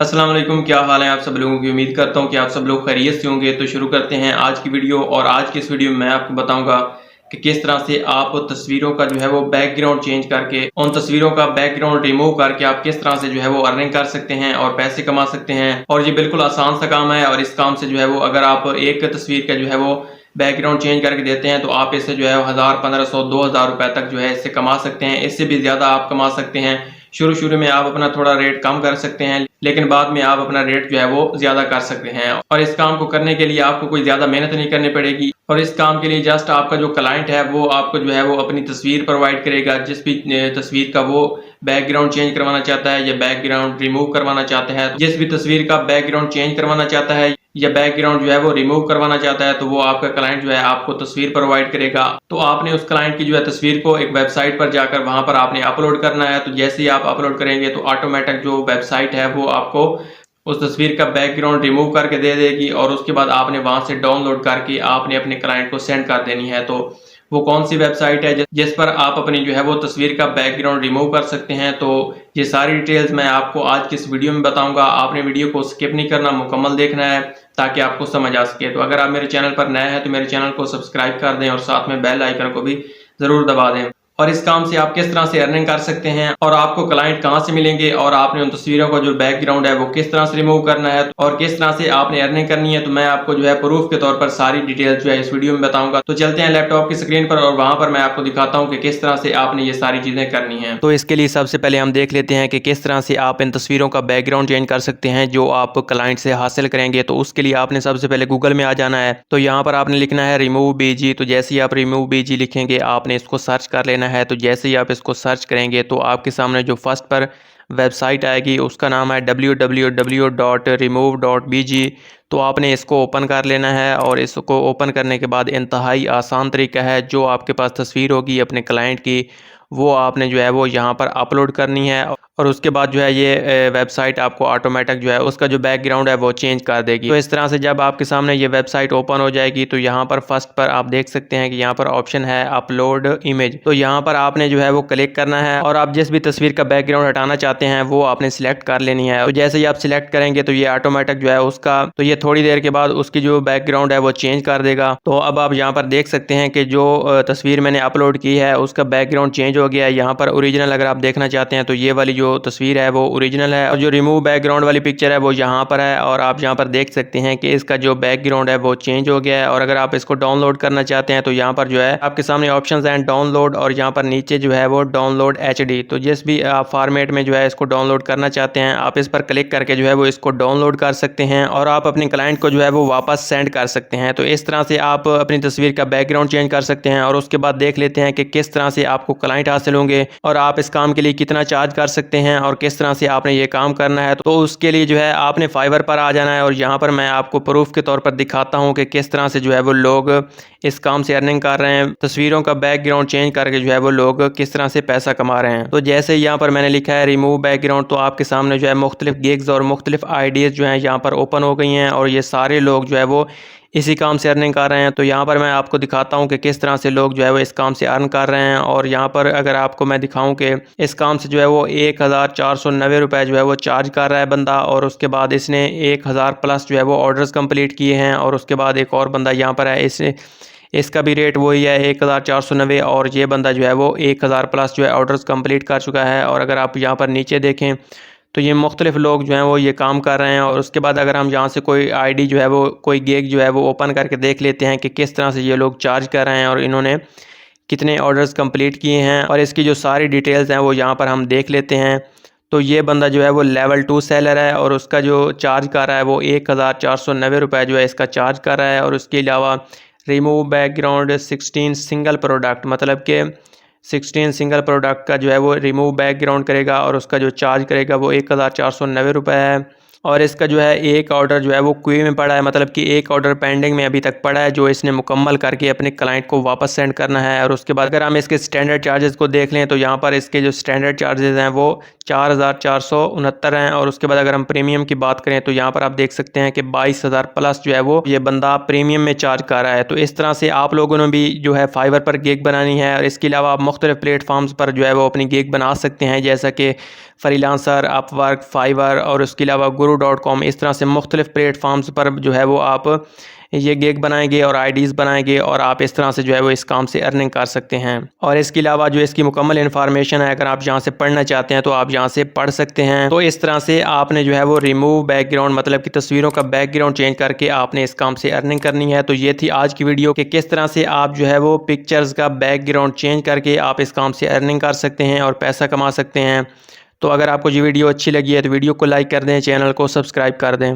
अस्सलाम वालेकुम, क्या हाल है आप सब लोगों की। उम्मीद करता हूँ कि आप सब लोग खैरियत से होंगे। तो शुरू करते हैं आज की वीडियो। और आज की इस वीडियो में मैं आपको बताऊंगा कि किस तरह से आप तस्वीरों का जो है वो बैकग्राउंड चेंज करके, उन तस्वीरों का बैकग्राउंड रिमूव करके आप किस तरह से जो है वो अर्निंग कर सकते हैं और पैसे कमा सकते हैं। और ये बिल्कुल आसान सा काम है। और इस काम से जो है वो अगर आप एक तस्वीर का जो है वो बैकग्राउंड चेंज करके देते हैं तो आप इससे जो है 1000, 1500, 2000 रुपए तक जो है इससे कमा सकते हैं। इससे भी ज्यादा आप कमा सकते हैं। शुरू शुरू में आप अपना थोड़ा रेट कम कर सकते हैं, लेकिन बाद में आप अपना रेट जो है वो ज्यादा कर सकते हैं। और इस काम को करने के लिए आपको कोई ज्यादा मेहनत नहीं करनी पड़ेगी। और इस काम के लिए जस्ट आपका जो क्लाइंट है वो आपको जो है वो अपनी तस्वीर प्रोवाइड करेगा। जिस भी तस्वीर का वो बैकग्राउंड चेंज करवाना चाहता है या बैकग्राउंड रिमूव करवाना चाहता है, जिस भी तस्वीर का बैकग्राउंड चेंज करवाना चाहता है या बैकग्राउंड जो है वो रिमूव करवाना चाहता है, तो वो आपका क्लाइंट जो है आपको तस्वीर प्रोवाइड करेगा। तो आपने उस क्लाइंट की जो है तस्वीर को एक वेबसाइट पर जाकर वहां पर आपने अपलोड करना है। तो जैसे ही आप अपलोड करेंगे तो ऑटोमेटिक जो वेबसाइट है वो आपको उस तस्वीर का बैकग्राउंड रिमूव करके दे देगी। और उसके बाद आपने वहां से डाउनलोड करके आपने अपने क्लाइंट को सेंड कर देनी है। तो वो कौन सी वेबसाइट है जिस पर आप अपनी जो है वो तस्वीर का बैकग्राउंड रिमूव कर सकते हैं, तो ये सारी डिटेल्स मैं आपको आज की इस वीडियो में बताऊंगा। आपने वीडियो को स्किप नहीं करना, मुकम्मल देखना है ताकि आपको समझ आ सके। तो अगर आप मेरे चैनल पर नए हैं तो मेरे चैनल को सब्सक्राइब कर दें और साथ में बेल आइकन को भी जरूर दबा दें। और इस काम से आप किस तरह से अर्निंग कर सकते हैं और आपको क्लाइंट कहां से मिलेंगे और आपने उन तस्वीरों का जो बैकग्राउंड है वो किस तरह से रिमूव करना है और किस तरह से आपने अर्निंग करनी है, तो मैं आपको जो है प्रूफ के तौर पर सारी डिटेल्स जो है इस वीडियो में बताऊंगा। तो चलते हैं लैपटॉप की स्क्रीन पर और वहां पर मैं आपको दिखाता हूं कि किस तरह से आपने ये सारी चीजें करनी है। तो इसके लिए सबसे पहले हम देख लेते हैं कि किस तरह से आप इन तस्वीरों का बैकग्राउंड चेंज कर सकते हैं जो आप क्लाइंट से हासिल करेंगे। तो उसके लिए आपने सबसे पहले गूगल में आ जाना है। तो यहाँ पर आपने लिखना है रिमूव बीजी। तो जैसे ही आप रिमूव बीजी लिखेंगे आपने इसको सर्च कर लेना है। तो जैसे ही आप इसको सर्च करेंगे तो आपके सामने जो फर्स्ट पर वेबसाइट आएगी उसका नाम है www.remove.bg। तो आपने इसको ओपन कर लेना है। और इसको ओपन करने के बाद इंतहाई आसान तरीका है, जो आपके पास तस्वीर होगी अपने क्लाइंट की वो आपने जो है वो यहाँ पर अपलोड करनी है। और उसके बाद जो है ये वेबसाइट आपको ऑटोमेटिक जो है उसका जो बैकग्राउंड है वो चेंज कर देगी। तो इस तरह से जब आपके सामने ये वेबसाइट ओपन हो जाएगी तो यहाँ पर फर्स्ट पर आप देख सकते हैं कि यहाँ पर ऑप्शन है अपलोड इमेज। तो यहाँ पर आपने जो है वो क्लिक करना है और आप जिस भी तस्वीर का बैकग्राउंड हटाना चाहते हैं वो आपने सिलेक्ट कर लेनी है। तो जैसे ही आप सिलेक्ट करेंगे तो ये ऑटोमेटिक जो है उसका, तो ये थोड़ी देर के बाद उसकी जो बैकग्राउंड है वो चेंज कर देगा। तो अब आप यहाँ पर देख सकते हैं कि जो तस्वीर मैंने अपलोड की है उसका बैकग्राउंड चेंज हो गया है। यहाँ पर ओरिजिनल अगर आप देखना चाहते हैं तो ये वाली जो तस्वीर है वो ओरिजिनल है और जो रिमूव बैकग्राउंड वाली पिक्चर है वो यहाँ पर है। और आप यहाँ पर देख सकते हैं कि इसका जो बैकग्राउंड है वो चेंज हो गया है। और अगर आप इसको डाउनलोड करना चाहते हैं तो यहाँ पर जो है आपके सामने ऑप्शंस हैं डाउनलोड, और यहाँ पर नीचे जो है वो डाउनलोड HD। तो जिस भी आप फॉर्मेट में जो है इसको डाउनलोड करना चाहते हैं आप इस पर क्लिक करके जो है वो इसको डाउनलोड कर सकते हैं और आप अपने क्लाइंट को जो है वो वापस सेंड कर सकते हैं। तो इस तरह से आप अपनी तस्वीर का बैकग्राउंड चेंज कर सकते हैं। और उसके बाद देख लेते हैं कि किस तरह से आपको क्लाइंट हासिल होंगे और आप इस काम के लिए कितना चार्ज कर सकते हैं और किस तरह से आपने ये काम करना है। तो उसके लिए जो है आपने फाइवर पर आ जाना है और यहाँ पर मैं आपको प्रूफ के तौर पर दिखाता हूँ कि किस तरह से जो है वो लोग इस काम से अर्निंग कर रहे हैं। तस्वीरों का बैकग्राउंड चेंज करके जो है वो लोग किस तरह से पैसा कमा रहे हैं। तो जैसे यहाँ पर मैंने लिखा है रिमूव बैकग्राउंड, तो आपके सामने जो है मुख्तलिफ गिग्स और मुख्तलिफ आइडियाज़ जो हैं यहाँ पर ओपन हो गई हैं और ये सारे लोग जो है वो इसी काम से अर्निंग कर रहे हैं। तो यहाँ पर मैं आपको दिखाता हूँ कि किस तरह से लोग जो है वो इस काम से अर्न कर रहे हैं। और यहाँ पर अगर आपको मैं दिखाऊँ कि इस काम से जो है वो 1490 रुपये जो है वो चार्ज कर रहा है बंदा। और उसके बाद इसने 1000 प्लस जो है वो ऑर्डर्स कंप्लीट किए हैं। और उसके बाद एक और बंदा यहाँ पर है, इसका भी रेट वही है 1490, और ये बंदा जो है वो 1000 प्लस जो है ऑर्डर्स कंप्लीट कर चुका है। और अगर आप यहाँ पर नीचे देखें तो ये मुख्तलिफ लोग जो हैं वो ये काम कर रहे हैं। और उसके बाद अगर हम यहाँ से कोई आईडी जो है वो कोई गिग जो है वो ओपन करके देख लेते हैं कि किस तरह से ये लोग चार्ज कर रहे हैं और इन्होंने कितने ऑर्डर्स कंप्लीट किए हैं और इसकी जो सारी डिटेल्स हैं वो यहाँ पर हम देख लेते हैं। तो ये बंदा जो है वो लेवल 2 सेलर है और उसका जो चार्ज कर रहा है वो 1490 रुपये जो है इसका चार्ज कर रहा है। और उसके अलावा रिमूव बैकग्राउंड 16 सिंगल प्रोडक्ट, मतलब कि 16 सिंगल प्रोडक्ट का जो है वो रिमूव बैकग्राउंड करेगा और उसका जो चार्ज करेगा वो 1490 रुपये है। और इसका जो है एक ऑर्डर जो है वो क्यू में पड़ा है, मतलब कि एक ऑर्डर पेंडिंग में अभी तक पड़ा है जो इसने मुकम्मल करके अपने क्लाइंट को वापस सेंड करना है। और उसके बाद अगर हम इसके स्टैंडर्ड चार्जेस को देख लें तो यहाँ पर इसके जो स्टैंडर्ड चार्जेस हैं वो 4469 हैं। और उसके बाद अगर हम प्रीमियम की बात करें तो यहाँ पर आप देख सकते हैं कि 22,000 प्लस जो है वो ये बंदा प्रीमियम में चार्ज कर रहा है। तो इस तरह से आप लोगों ने भी जो है फाइवर पर गिग बनानी है और इसके अलावा आप मुख्तलिफ प्लेटफॉर्म्स पर जो है वो अपनी गिग बना सकते हैं, जैसा कि फ्रीलांसर, अपवर्क, फाइवर और उसके अलावा गुरु Upwork.com इस तरह से मुख्तलिफ प्लेटफॉर्म्स पर जो है वो आप ये गिग बनाएंगे और आईडीज़ बनाएंगे और आप इस तरह से जो है वो इस काम से अर्निंग कर सकते हैं। और इसके अलावा जो इसकी मुकम्मल इन्फॉर्मेशन है, अगर आप यहाँ से पढ़ना चाहते हैं तो आप यहाँ से पढ़ सकते हैं। तो इस तरह से आपने जो है वो रिमूव बैकग्राउंड मतलब कि तस्वीरों का बैकग्राउंड चेंज करके आपने इस काम से अर्निंग करनी है। तो ये थी आज की वीडियो कि किस तरह से आप जो है वो पिक्चर्स का बैकग्राउंड चेंज करके आप इस काम से अर्निंग कर सकते हैं और पैसा कमा सकते हैं। तो अगर आपको ये वीडियो अच्छी लगी है तो वीडियो को लाइक कर दें, चैनल को सब्सक्राइब कर दें।